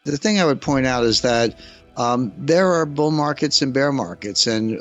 The thing I would point out is that there are bull markets and bear markets, and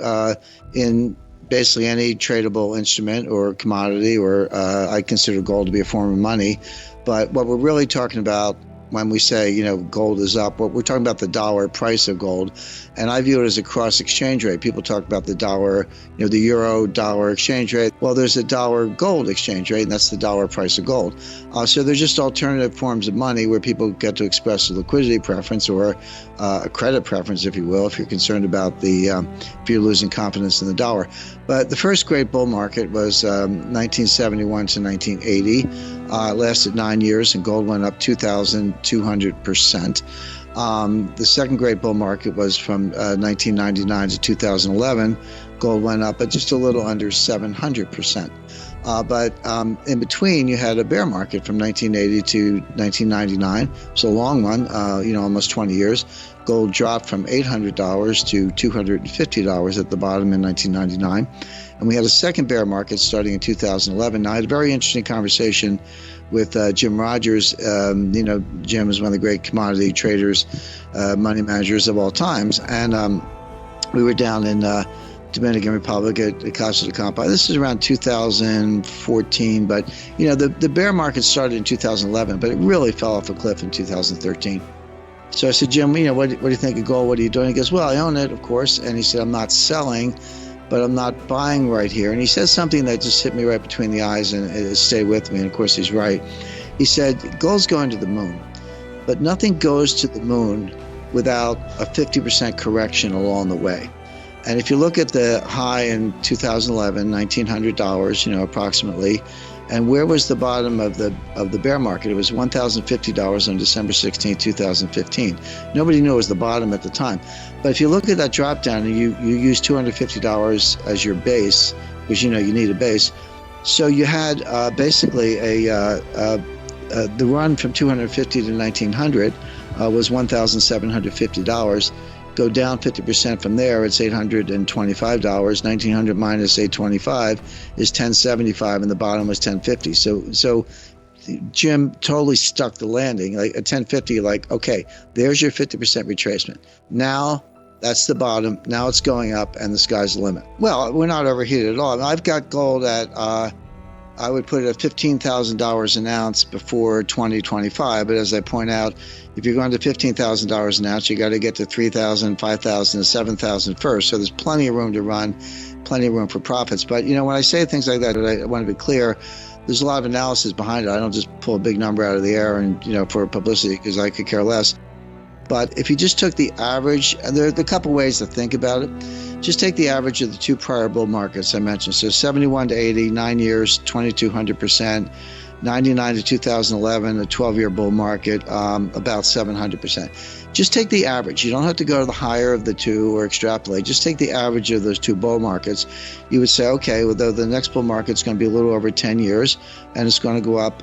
in basically any tradable instrument or commodity, or I consider gold to be a form of money. But what we're really talking about when we say, gold is up, what we're talking about the dollar price of gold. And I view it as a cross exchange rate. People talk about the dollar, the euro dollar exchange rate. Well, there's a dollar gold exchange rate, and that's the dollar price of gold. So they're just alternative forms of money where people get to express a liquidity preference or a credit preference, if you will, if you're concerned about if you're losing confidence in the dollar. But the first great bull market was 1971 to 1980. It lasted 9 years, and gold went up 2,200%. The second great bull market was from 1999 to 2011. Gold went up at just a little under 700%. But in between, you had a bear market from 1980 to 1999. It's a long one, almost 20 years. Gold dropped from $800 to $250 at the bottom in 1999. And we had a second bear market starting in 2011. Now, I had a very interesting conversation with Jim Rickards. Jim is one of the great commodity traders, money managers of all times. And we were down in Dominican Republic at Casa de Campo. This is around 2014, but the bear market started in 2011, but it really fell off a cliff in 2013. So I said, Jim, what do you think of gold? What are you doing? He goes, well, I own it, of course. And he said, I'm not selling, but I'm not buying right here. And he said something that just hit me right between the eyes and it stayed with me. And of course, he's right. He said, gold's going to the moon, but nothing goes to the moon without a 50% correction along the way. And if you look at the high in 2011, $1,900, approximately, and where was the bottom of the bear market? It was $1,050 on December 16, 2015. Nobody knew it was the bottom at the time. But if you look at that drop down and you use $250 as your base, because you need a base, so you had basically the run from 250 to 1900 was $1,750. Go down 50% from there, it's $825. 1900 minus 825 is 1075, and the bottom was 1050. So Jim totally stuck the landing. Like at 1050, okay, there's your 50% retracement. Now that's the bottom. Now it's going up, and the sky's the limit. Well, we're not overheated at all. I've got gold at I would put it at $15,000 an ounce before 2025. But as I point out, if you're going to $15,000 an ounce, you got to get to 3,000, 5,000, and 7,000 first. So there's plenty of room to run, plenty of room for profits. But, when I say things like that, I want to be clear, there's a lot of analysis behind it. I don't just pull a big number out of the air and, for publicity, because I could care less. But if you just took the average, and there are a couple ways to think about it. Just take the average of the two prior bull markets I mentioned. So 71 to 80, 9 years, 2,200%. 99 to 2011, a 12-year bull market, about 700%. Just take the average. You don't have to go to the higher of the two or extrapolate. Just take the average of those two bull markets. You would say, okay, well, the next bull market's going to be a little over 10 years, and it's going to go up.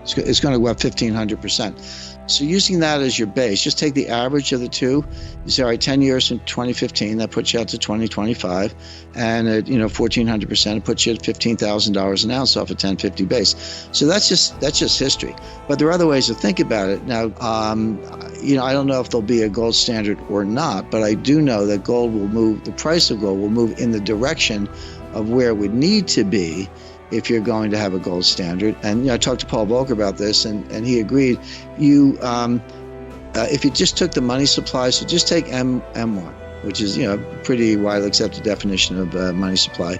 It's going to go up 1,500%. So using that as your base, just take the average of the two. You say, all right, 10 years from 2015, that puts you out to 2025. And at 1,400%, it puts you at $15,000 an ounce off a 1050 base. So that's just history. But there are other ways to think about it. Now, I don't know if there'll be a gold standard or not, but I do know that gold will move, the price of gold will move in the direction of where it would need to be if you're going to have a gold standard. And I talked to Paul Volcker about this, and he agreed. If you just took the money supply, so just take M1, which is pretty widely accepted definition of money supply.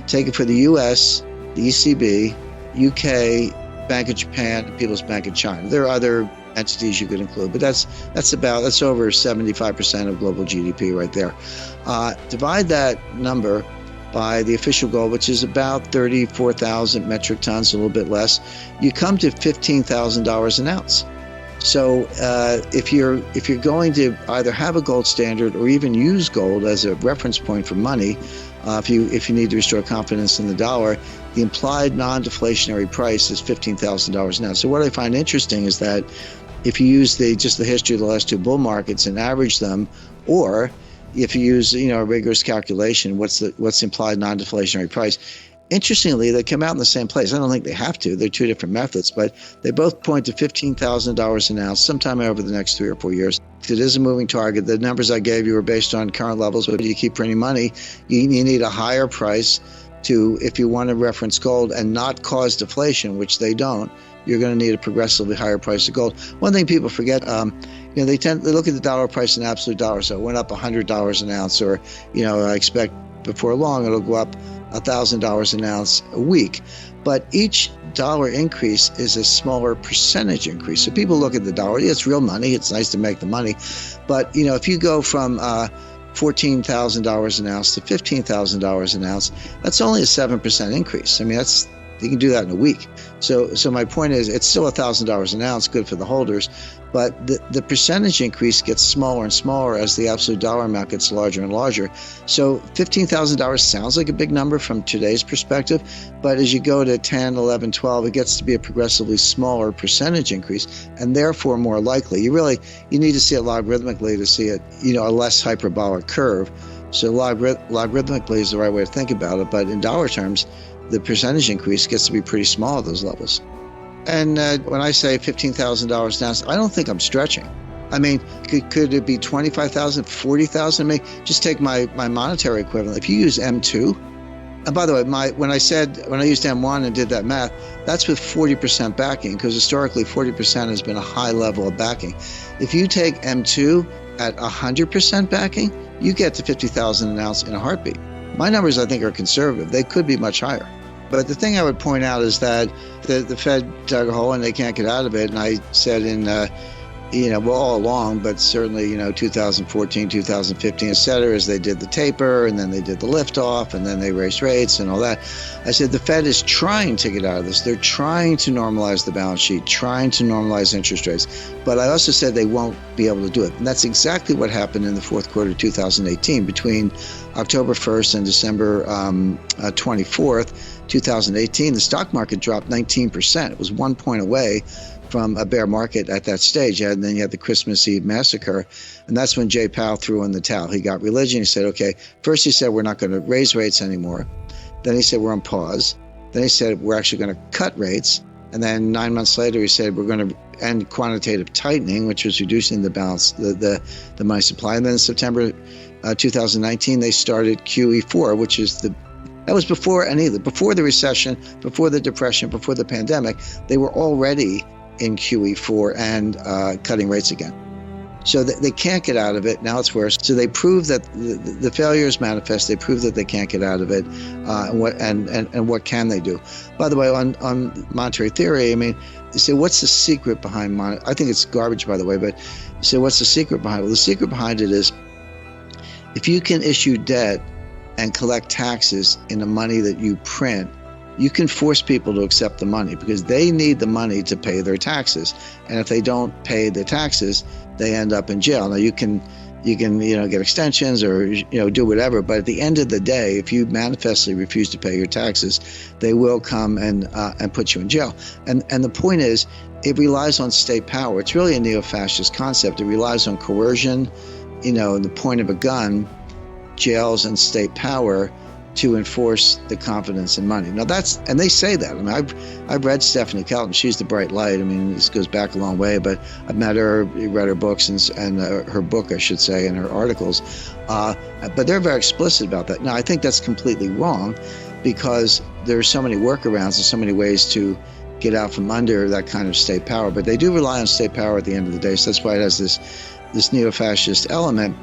Take it for the U.S., the ECB, UK, Bank of Japan, and People's Bank of China. There are other entities you could include, but that's over 75% of global GDP right there. Divide that number by the official gold, which is about 34,000 metric tons, a little bit less, you come to $15,000 an ounce. So if you're going to either have a gold standard or even use gold as a reference point for money, if you need to restore confidence in the dollar, the implied non-deflationary price is $15,000 an ounce. So what I find interesting is that if you use just the history of the last two bull markets and average them, or if you use a rigorous calculation, what's the implied non-deflationary price, Interestingly, they come out in the same place. I don't think they have to. They're two different methods, but they both point to $15,000 an ounce sometime over the next 3 or 4 years. It is a moving target. The numbers I gave you are based on current levels, but if you keep printing money, you need a higher price to, if you want to reference gold and not cause deflation, which they don't, you're going to need a progressively higher price of gold. One thing people forget, they look at the dollar price in absolute dollars. So it went up $100 an ounce, or, I expect before long it'll go up $1,000 an ounce a week. But each dollar increase is a smaller percentage increase. So people look at the dollar, it's real money, it's nice to make the money. But, if you go from $14,000 an ounce to $15,000 an ounce, that's only a 7% increase. I mean, you can do that in a week. So my point is, it's still $1,000 an ounce, good for the holders, but the percentage increase gets smaller and smaller as the absolute dollar amount gets larger and larger. So $15,000 sounds like a big number from today's perspective, but as you go to 10, 11, 12, it gets to be a progressively smaller percentage increase, and therefore more likely. You need to see it logarithmically to see it, a less hyperbolic curve. So logarithmically is the right way to think about it, but in dollar terms, the percentage increase gets to be pretty small at those levels. And when I say $15,000 an ounce, I don't think I'm stretching. I mean, could it be 25,000, 40,000? I mean, just take my monetary equivalent. If you use M2, and by the way, when I used M1 and did that math, that's with 40% backing, because historically 40% has been a high level of backing. If you take M2 at 100% backing, you get to 50,000 an ounce in a heartbeat. My numbers, I think, are conservative. They could be much higher. But the thing I would point out is that the Fed dug a hole and they can't get out of it. And I said all along, but certainly, 2014, 2015, et cetera, as they did the taper and then they did the liftoff and then they raised rates and all that. I said the Fed is trying to get out of this. They're trying to normalize the balance sheet, trying to normalize interest rates. But I also said they won't be able to do it. And that's exactly what happened in the fourth quarter of 2018. Between October 1st and December 24th, 2018, the stock market dropped 19%. It was 1 point away from a bear market at that stage. And then you had the Christmas Eve massacre. And that's when Jay Powell threw in the towel. He got religion. He said, okay, first he said, we're not going to raise rates anymore. Then he said, we're on pause. Then he said, we're actually going to cut rates. And then 9 months later, he said, we're going to end quantitative tightening, which was reducing the balance, the money supply. And then in September 2019, they started QE4, which is that was before before the recession, before the depression, before the pandemic. They were already in QE4 and cutting rates again. So they can't get out of it. Now it's worse. So they prove that the failures manifest. They prove that they can't get out of it. And what can they do? By the way, on monetary theory, I mean, you say, what's the secret behind I think it's garbage, by the way, but you say, what's the secret behind it? Well, the secret behind it is if you can issue debt and collect taxes in the money that you print, you can force people to accept the money because they need the money to pay their taxes. And if they don't pay the taxes, they end up in jail. Now you can get extensions or do whatever, but at the end of the day, if you manifestly refuse to pay your taxes, they will come and put you in jail. And the point is, it relies on state power. It's really a neo-fascist concept. It relies on coercion, the point of a gun, jails and state power to enforce the confidence in money. Now and they say that. I mean, I've read Stephanie Calton. She's the bright light. I mean, this goes back a long way, but I've met her, read her books and her book, I should say, and her articles. But they're very explicit about that. Now, I think that's completely wrong because there are so many workarounds and so many ways to get out from under that kind of state power. But they do rely on state power at the end of the day. So that's why it has this neo-fascist element.